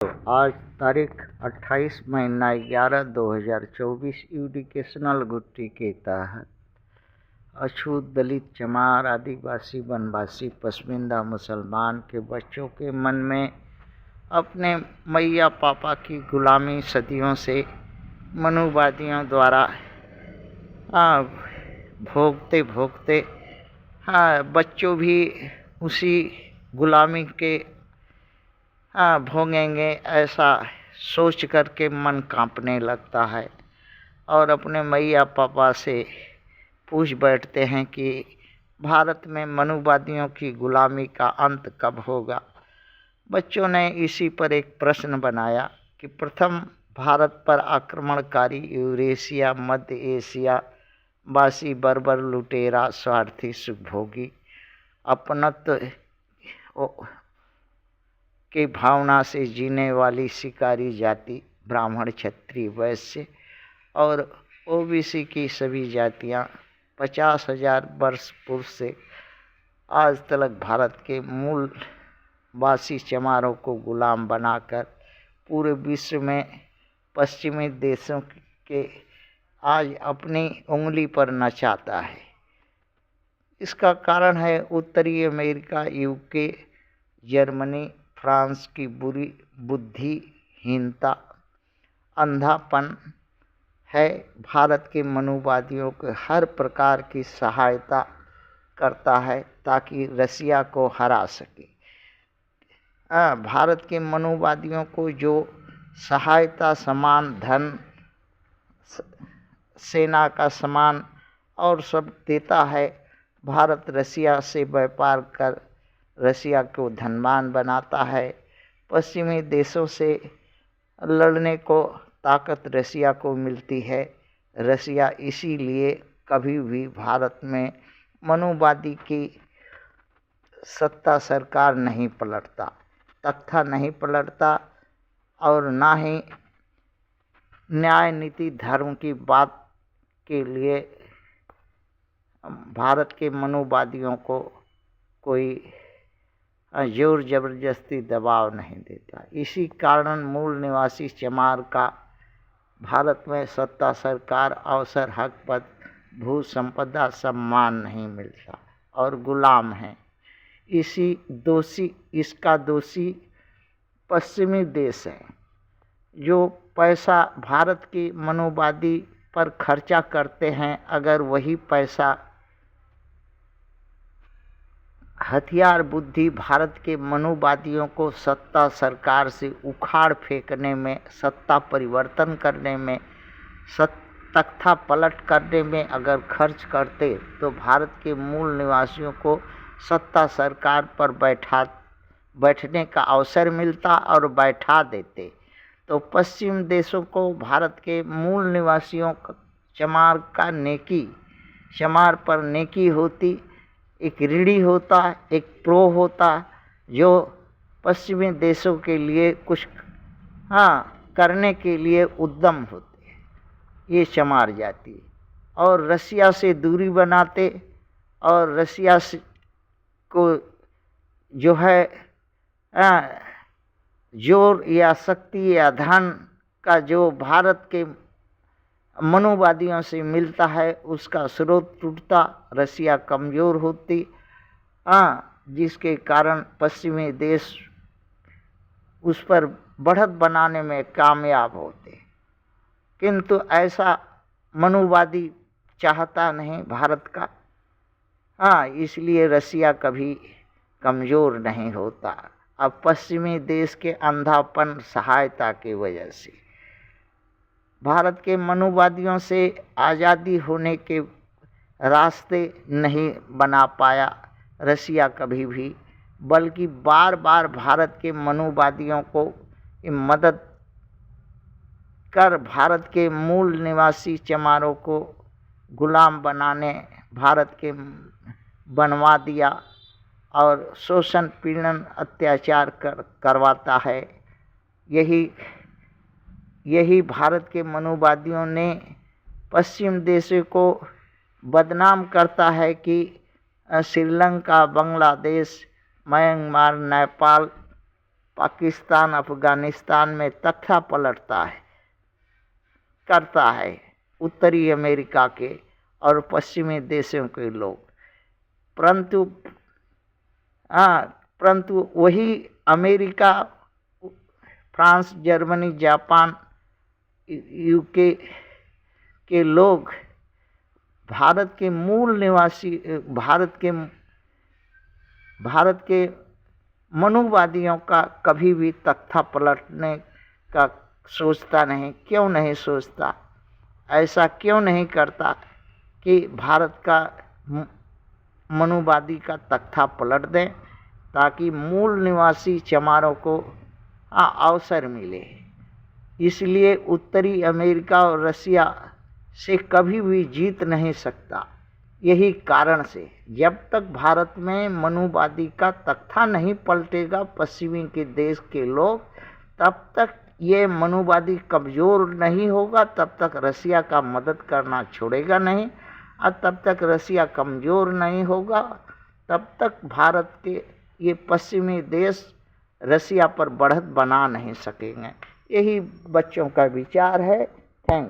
आज तारीख 28 महीना 11 2024 एजुकेशनल गुट्टी के तहत अछूत, दलित, चमार, आदिवासी, वनवासी, पसमिंदा, मुसलमान के बच्चों के मन में अपने मैया पापा की गुलामी सदियों से मनुवादियों द्वारा भोगते भोगते बच्चों भी उसी गुलामी के भोगेंगे, ऐसा सोच करके मन कांपने लगता है और अपने मैया पापा से पूछ बैठते हैं कि भारत में मनुवादियों की गुलामी का अंत कब होगा। बच्चों ने इसी पर एक प्रश्न बनाया कि प्रथम भारत पर आक्रमणकारी यूरेशिया, मध्य एशिया वासी, बर्बर, लुटेरा, स्वार्थी, सुखभोगी, अपनत्व की भावना से जीने वाली शिकारी जाति, ब्राह्मण, क्षत्रिय, वैश्य और ओबीसी की सभी जातियां 50,000 वर्ष पूर्व से आज तक भारत के मूलवासी चमारों को गुलाम बनाकर पूरे विश्व में पश्चिमी देशों के आज अपनी उंगली पर नचाता है। इसका कारण है उत्तरी अमेरिका, यूके, जर्मनी, फ्रांस की बुरी बुद्धिहीनता, अंधापन है। भारत के मनुवादियों को हर प्रकार की सहायता करता है ताकि रसिया को हरा सके। भारत के मनुवादियों को जो सहायता, सामान, धन, सेना का सामान और सब देता है, भारत रसिया से व्यापार कर रसिया को धनवान बनाता है। पश्चिमी देशों से लड़ने को ताकत रसिया को मिलती है। रसिया इसीलिए कभी भी भारत में मनुवादी की सत्ता सरकार नहीं पलटता, तख्ता नहीं पलटता और ना ही न्याय, नीति, धर्म की बात के लिए भारत के मनुवादियों को कोई जोर जबरदस्ती दबाव नहीं देता। इसी कारण मूल निवासी चमार का भारत में सत्ता, सरकार, अवसर, हक, पद, भू संपदा, सम्मान नहीं मिलता और गुलाम हैं। इसका दोषी पश्चिमी देश है जो पैसा भारत की मनुवादी पर खर्चा करते हैं। अगर वही पैसा हथियार बुद्धि भारत के मनुवादियों को सत्ता सरकार से उखाड़ फेंकने में, सत्ता परिवर्तन करने में, तख्ता पलट करने में अगर खर्च करते तो भारत के मूल निवासियों को सत्ता सरकार पर बैठने का अवसर मिलता और बैठा देते। तो पश्चिम देशों को भारत के मूल निवासियों चमार पर नेकी होती, एक ऋणी होता, एक प्रो होता जो पश्चिमी देशों के लिए कुछ करने के लिए उद्यम होते, ये चमार जाति, और रसिया से दूरी बनाते और रसिया को जो है जोर या शक्ति या धन का जो भारत के मनुवादियों से मिलता है उसका स्रोत टूटता, रसिया कमज़ोर होती, जिसके कारण पश्चिमी देश उस पर बढ़त बनाने में कामयाब होते। किंतु ऐसा मनुवादी चाहता नहीं भारत का, इसलिए रसिया कभी कमज़ोर नहीं होता। अब पश्चिमी देश के अंधापन, सहायता की वजह से भारत के मनुवादियों से आज़ादी होने के रास्ते नहीं बना पाया रसिया कभी भी, बल्कि बार बार भारत के मनुवादियों को मदद कर भारत के मूल निवासी चमारों को गुलाम बनाने भारत के बनवा दिया और शोषण, पीड़न, अत्याचार करवाता है। यही भारत के मनुवादियों ने पश्चिम देशों को बदनाम करता है कि श्रीलंका, बांग्लादेश, म्यांमार, नेपाल पाकिस्तान अफगानिस्तान में तख्ता पलटता है करता है उत्तरी अमेरिका के और पश्चिमी देशों के लोग, परंतु वही America, France, Germany, Japan, UK के लोग भारत के मूल निवासी, भारत के मनुवादियों का कभी भी तख्ता पलटने का सोचता नहीं। क्यों नहीं सोचता? ऐसा क्यों नहीं करता कि भारत का मनुवादी का तख्ता पलट दें ताकि मूल निवासी चमारों को अवसर मिले। इसलिए उत्तरी अमेरिका और रसिया से कभी भी जीत नहीं सकता। यही कारण से जब तक भारत में मनुवादी का तख्ता नहीं पलटेगा पश्चिमी के देश के लोग, तब तक ये मनुवादी कमज़ोर नहीं होगा, तब तक रसिया का मदद करना छोड़ेगा नहीं, और तब तक रसिया कमज़ोर नहीं होगा, तब तक भारत के ये पश्चिमी देश रसिया पर बढ़त बना नहीं सकेंगे। यही बच्चों का विचार है।